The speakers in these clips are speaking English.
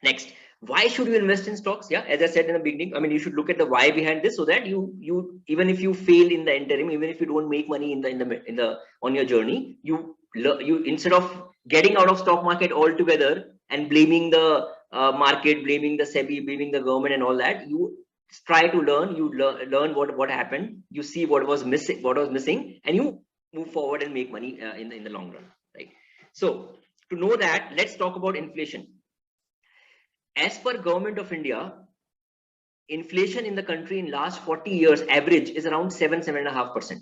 Next, why should you invest in stocks? Yeah, as I said in the beginning, I mean, you should look at the why behind this, so that you even if you fail in the interim, even if you don't make money in the on your journey, you instead of getting out of stock market altogether and blaming the market, blaming the SEBI, blaming the government and all that, you try to learn. You learn what happened. You see what was missing, and you move forward and make money in the long run, right? So to know that, let's talk about inflation. As per Government of India, inflation in the country in last 40 years average is around 7.5%.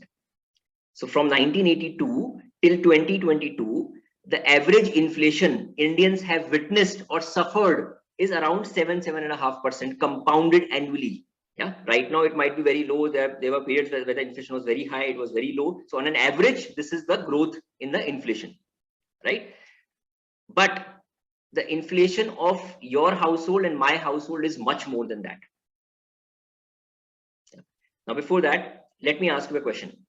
So from 1982 till 2022, the average inflation Indians have witnessed or suffered is around 7.5% compounded annually. Yeah, right now it might be very low. There were periods where the inflation was very high, it was very low. So on an average, this is the growth in the inflation, right? But the inflation of your household and my household is much more than that. Now, before that, let me ask you a question.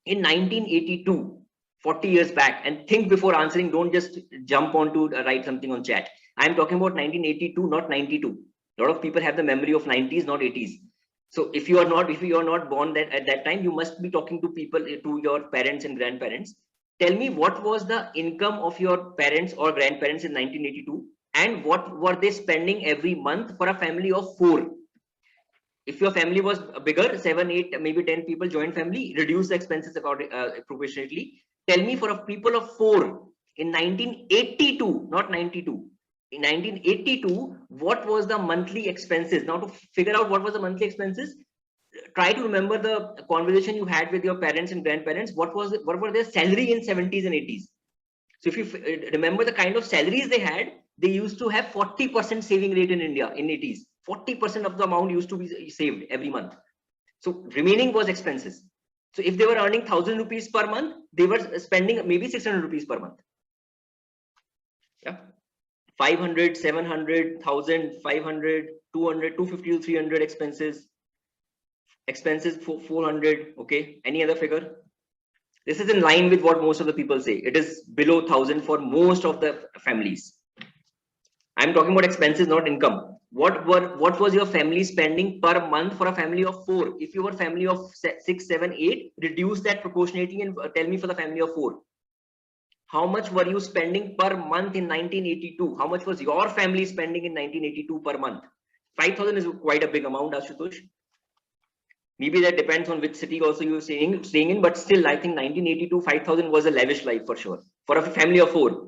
In 1982, 40 years back, and think before answering, don't just jump on to write something on chat. I'm talking about 1982, not 92. A lot of people have the memory of 90s, not 80s. So if you are not born at that time, you must be talking to people, to your parents and grandparents. Tell me, what was the income of your parents or grandparents in 1982, and what were they spending every month for a family of 4? If your family was bigger, 7, 8, maybe 10 people, joint family, reduce the expenses according proportionately. Tell me, for a people of 4 in 1982, not 92. In 1982, what was the monthly expenses? Now, to figure out what was the monthly expenses, try to remember the conversation you had with your parents and grandparents. What were their salary in 70s and 80s? So if you remember the kind of salaries they had, they used to have 40% saving rate in India in 80s. 40% of the amount used to be saved every month. So remaining was expenses. So if they were earning 1,000 rupees per month, they were spending maybe 600 rupees per month. Yeah. 500, 700, 1,000, 500, 200, 250 to 300 expenses for 400. Okay. Any other figure? This is in line with what most of the people say. It is below 1,000 for most of the families. I'm talking about expenses, not income. What was your family spending per month for a family of 4? If you were family of 6, 7, 8, reduce that proportionately and tell me for the family of 4. How much were you spending per month in 1982? How much was your family spending in 1982 per month? 5,000 is quite a big amount, Ashutosh. Maybe that depends on which city also you're staying in, but still, I think 1982, 5,000 was a lavish life for sure. For a family of 4.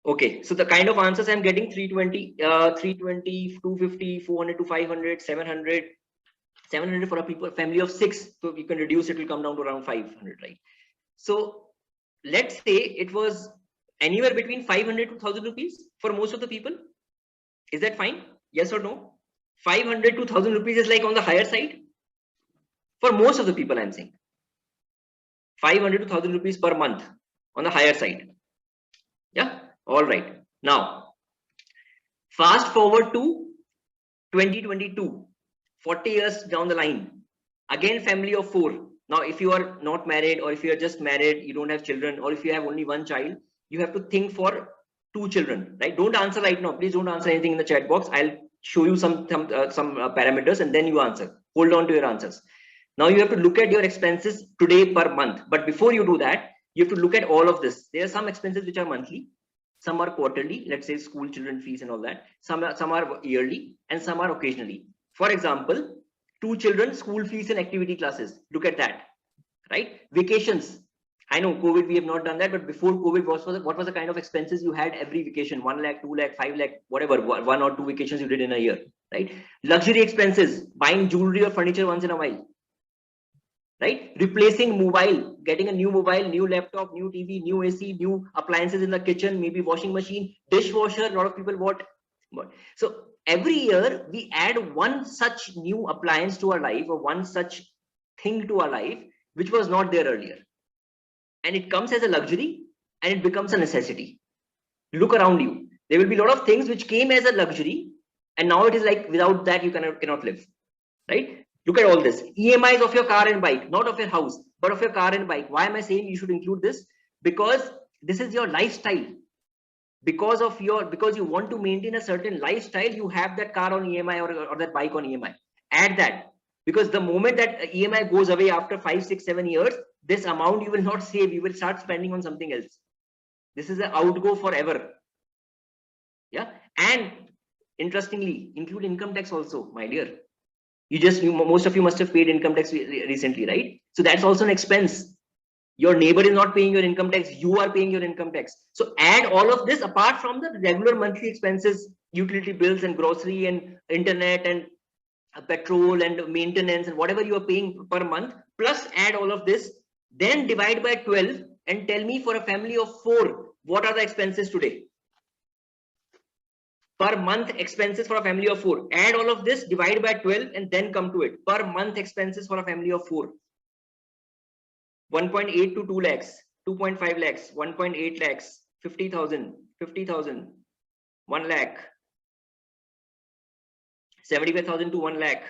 Okay, so the kind of answers I'm getting: 320, 320, 250, 400 to 500, 700, 700 for a family of 6. So you can reduce it will come down to around 500, right? So let's say it was anywhere between 500 to 1,000 rupees for most of the people. Is that fine? Yes or no? 500 to 1,000 rupees is like on the higher side for most of the people. I'm saying 500 to 1,000 rupees per month on the higher side. Yeah. All right. Now, fast forward to 2022, 40 years down the line. Again, family of 4. Now, if you are not married, or if you are just married, you don't have children, or if you have only one child, you have to think for 2 children, right? Don't answer right now. Please don't answer anything in the chat box. I'll show you some parameters, and then you answer. Hold on to your answers. Now you have to look at your expenses today per month. But before you do that, you have to look at all of this. There are some expenses which are monthly, some are quarterly, let's say school children fees and all that. Some are yearly, and some are occasionally. For example, 2 children school fees and activity classes. Look at that, right? Vacations. I know COVID we have not done that, but before COVID, what was the kind of expenses you had every vacation? 1 lakh, 2 lakh, 5 lakh, whatever, 1 or 2 vacations you did in a year, right? Luxury expenses, buying jewelry or furniture once in a while, right? Replacing mobile, getting a new mobile, new laptop, new TV, new AC, new appliances in the kitchen, maybe washing machine, dishwasher. A lot of people bought. So every year we add one such new appliance to our life, or one such thing to our life, which was not there earlier. And it comes as a luxury and it becomes a necessity. Look around you. There will be a lot of things which came as a luxury, and now it is like without that you cannot live, right? Look at all this. EMIs of your car and bike, not of your house, but of your car and bike. Why am I saying you should include this? Because this is your lifestyle. because you want to maintain a certain lifestyle, you have that car on EMI or that bike on EMI. Add that, because the moment that EMI goes away after 5, 6, 7 years, this amount you will not save, you will start spending on something else. This is an outgo forever. Yeah. And interestingly, include income tax also, my dear. Most of you must have paid income tax recently, right? So that's also an expense. Your neighbor is not paying your income tax, you are paying your income tax. So add all of this apart from the regular monthly expenses, utility bills and grocery and internet and petrol and maintenance and whatever you are paying per month, plus add all of this, then divide by 12 and tell me, for a family of 4, what are the expenses today? Per month expenses for a family of 4. Add all of this, divide by 12 and then come to it. Per month expenses for a family of 4. 1.8 to 2 lakhs, 2.5 lakhs, 1.8 lakhs, 50,000, 50,000, 1 lakh, 75,000 to 1 lakh.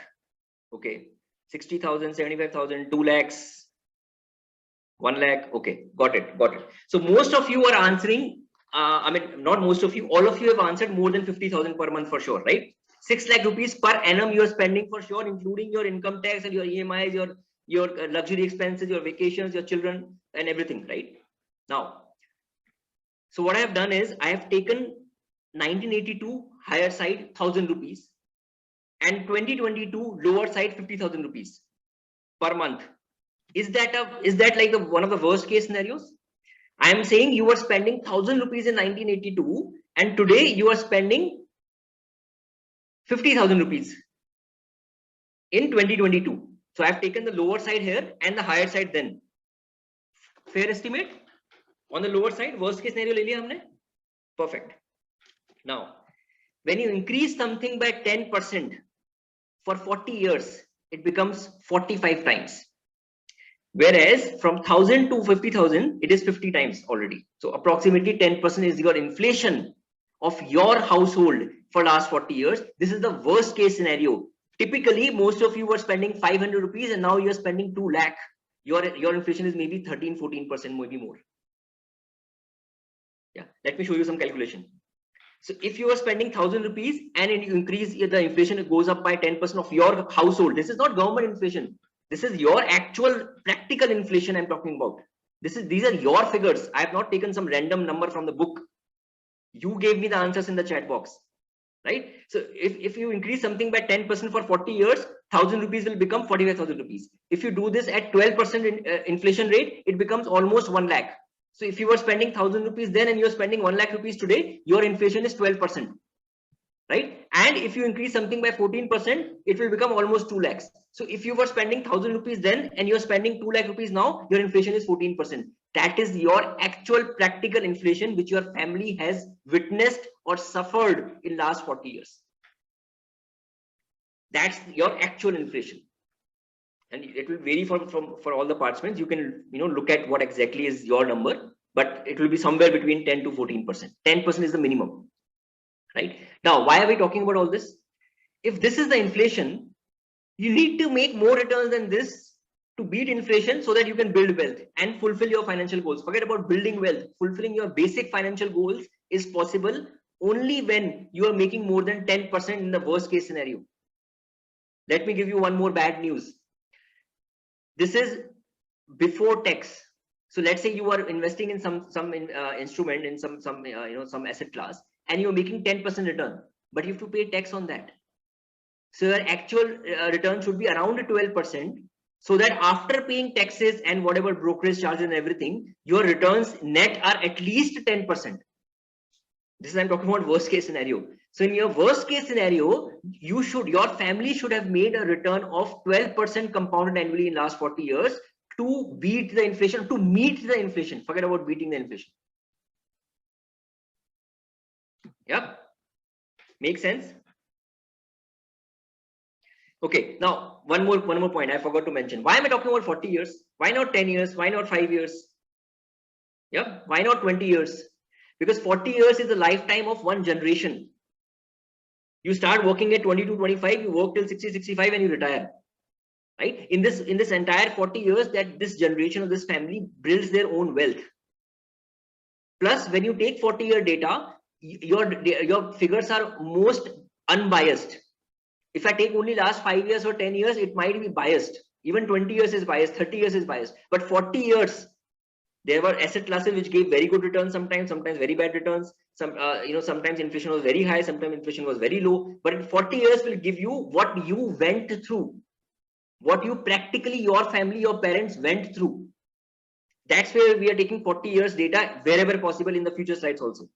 Okay. 60,000, 75,000, 2 lakhs, 1 lakh. Okay. Got it. Got it. So most of you are answering, I mean, not most of you, all of you have answered more than 50,000 per month for sure, right? 6 lakh rupees per annum you are spending for sure, including your income tax and your EMIs, your luxury expenses, your vacations, your children and everything, right? Now, so what I have done is I have taken 1982 higher side 1,000 rupees and 2022 lower side 50,000 rupees per month. Is that like one of the worst case scenarios? I am saying you were spending 1,000 rupees in 1982 and today you are spending 50,000 rupees in 2022. So I've taken the lower side here and the higher side then. Fair estimate? On the lower side, worst case scenario le liya humne. Perfect. Now, when you increase something by 10% for 40 years, it becomes 45 times. Whereas from 1,000 to 50,000, it is 50 times already. So approximately 10% is your inflation of your household for last 40 years. This is the worst case scenario. Typically, most of you were spending 500 rupees and now you're spending 2 lakh. Your inflation is maybe 13, 14%, maybe more. Yeah, let me show you some calculation. So if you are spending 1,000 rupees and you increase the inflation, it goes up by 10% of your household. This is not government inflation. This is your actual practical inflation I'm talking about. These are your figures. I have not taken some random number from the book. You gave me the answers in the chat box, right? So if you increase something by 10% for 40 years, 1,000 rupees will become 45,000 rupees. If you do this at 12% inflation rate, it becomes almost 1 lakh. So if you were spending 1,000 rupees then and you're spending 1 lakh rupees today, your inflation is 12%, right? And if you increase something by 14%, it will become almost 2 lakhs. So if you were spending 1,000 rupees then and you're spending 2 lakh rupees now, your inflation is 14%. That is your actual practical inflation which your family has witnessed or suffered in last 40 years. That's your actual inflation. And it will vary for all the participants. You can look at what exactly is your number, but it will be somewhere between 10 to 14%. 10% is the minimum. Right now, why are we talking about all this? If this is the inflation, you need to make more returns than this to beat inflation so that you can build wealth and fulfill your financial goals. Forget about building wealth. Fulfilling your basic financial goals is possible only when you are making more than 10% in the worst case scenario. Let me give you one more bad news. This is before tax. So let's say you are investing in some instrument in some asset class and you're making 10% return, but you have to pay tax on that. So your actual return should be around 12%, so that after paying taxes and whatever brokerage charges and everything, your returns net are at least 10%. This is, I'm talking about worst case scenario. So in your worst case scenario, your family should have made a return of 12% compounded annually in last 40 years to beat the inflation, to meet the inflation. Forget about beating the inflation. Yep. Makes sense? Okay, now one more point I forgot to mention. Why am I talking about 40 years? Why not 10 years? Why not 5 years? Yeah, why not 20 years? Because 40 years is the lifetime of one generation. You start working at 22, 25, you work till 60, 65 and you retire. Right? In this entire 40 years that this generation of this family builds their own wealth. Plus, when you take 40-year data, your figures are most unbiased. If I take only last 5 years or 10 years, it might be biased. Even 20 years is biased, 30 years is biased. But 40 years, there were asset classes which gave very good returns sometimes very bad returns. Sometimes inflation was very high, sometimes inflation was very low. But in 40 years will give you what you went through, what you practically, your family, your parents went through. That's where we are taking 40 years data wherever possible in the future slides also.